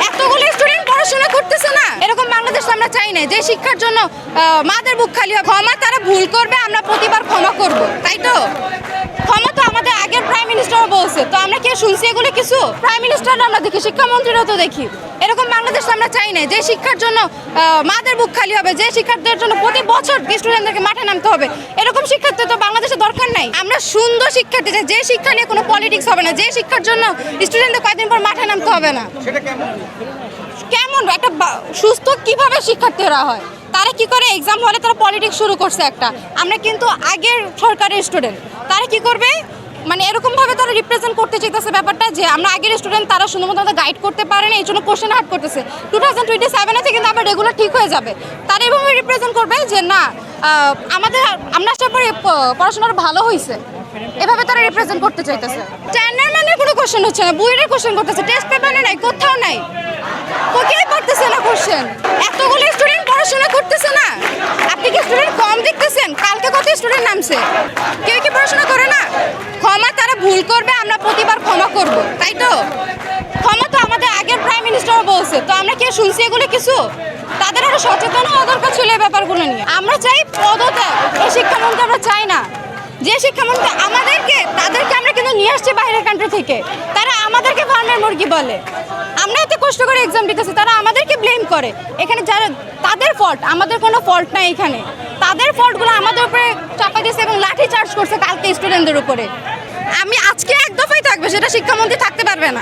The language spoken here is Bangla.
এতগুলো স্টুডেন্ট পড়াশোনা করতেছে না, এরকম বাংলাদেশ আমরা চাই না। যে শিক্ষার জন্য মাদের বুক খালি হয়। ক্ষমা তারা ভুল করবে, আমরা প্রতিবার ক্ষমা করব, তাই তো? ক্ষমা তো আমাদের আগের প্রাইম মিনিস্টারও বলছে, তো আমরা কি শুনছি এগুলো কিছু? প্রাইম মিনিস্টারও আমরা দেখি, শিক্ষামন্ত্রীরাও তো দেখি। এরকম বাংলাদেশ আমরা চাই না। যে শিক্ষার জন্য মাদের বুক খালি হবে, যে শিক্ষার্থীদের জন্য প্রতি বছর স্টুডেন্টদেরকে মাঠে নামতে হবে, এরকম শিক্ষার্থী তো বাংলাদেশে দরকার নাই। আমরা সুন্দর শিক্ষার্থী, যে শিক্ষা নিয়ে কোনো পলিটিক্স হবে না, যে শিক্ষার জন্য স্টুডেন্টদের কয়েকদিন পর মাঠে নামতে হবে না। কেমন একটা সুস্থ কিভাবে শিক্ষার্থীরা হয়? তারা কি করে এক্সাম হলে তারা পলিটিক্স শুরু করছে একটা। আমরা কিন্তু আগের সরকারের স্টুডেন্ট, তারা কি করবে মানে এরকমভাবে তারা রিপ্রেজেন্ট করতে চাইতেছে ব্যাপারটা, যে আমরা আগের স্টুডেন্ট, তারা শুধুমাত্র আমাদের গাইড করতে পারে না, এই জন্য কোশ্চেন হার্ড করতেছে। 2027 থেকে কিন্তু আবার রেগুলার ঠিক হয়ে যাবে। তারা এভাবে রিপ্রেজেন্ট করবে যে না, আমরা আসার পরে পড়াশোনাটা ভালো হয়েছে, এভাবে তারা রিপ্রেজেন্ট করতে চাইতেছে। স্ট্যান্ডার্ড মানের কোনো কোশ্চেন হচ্ছে না, বইয়ের কোশ্চেন করতেছে, টেস্ট পেপারে নাই, কোথাও নাই, কোথায় পড়তেছে না কোশ্চেন। এতগুলো স্টুডেন্ট পড়াশোনা করতেছে না, আপনি কি স্টুডেন্ট কম দেখতেছেন? কালকে কত স্টুডেন্ট নামছে, কেউ কি পড়াশোনা করে না? ক্ষমা তারা ভুল করবে, আমরা প্রতিবার ক্ষমা করব, তাই তো? ক্ষমা তো আমাদের আগের প্রাইম মিনিস্টারও বলছে, তো আমরা কি শুনছি এগুলো কিছু? তাদের আরো সচেতন হওয়া দরকার ছিল এই ব্যাপারগুলো নিয়ে। আমরা চাই পদত্যাগ, এই শিক্ষামন্ত্রী আমরা চাই না। যে শিক্ষামন্ত্রী আমাদেরকে, তাদেরকে আমরা কিন্তু নিয়ে আসছি বাইরের কান্ট্রি থেকে, তারা আমাদেরকে ফার্মের মুরগি বলে। আমরা এত কষ্ট করে এক্সাম দিতেছি, তারা আমাদেরকে ব্লেম করে। এখানে যারা তাদের ফল্ট, আমাদের কোনো ফল্ট নাই এখানে। তাদের ফল্টগুলো আমাদের উপরে চাপা দিয়েছে এবং লাঠি চার্জ করছে কালকে স্টুডেন্টদের উপরে। আমি আজকে এক দফাই থাকবে, সেটা শিক্ষামন্ত্রী থাকতে পারবে না।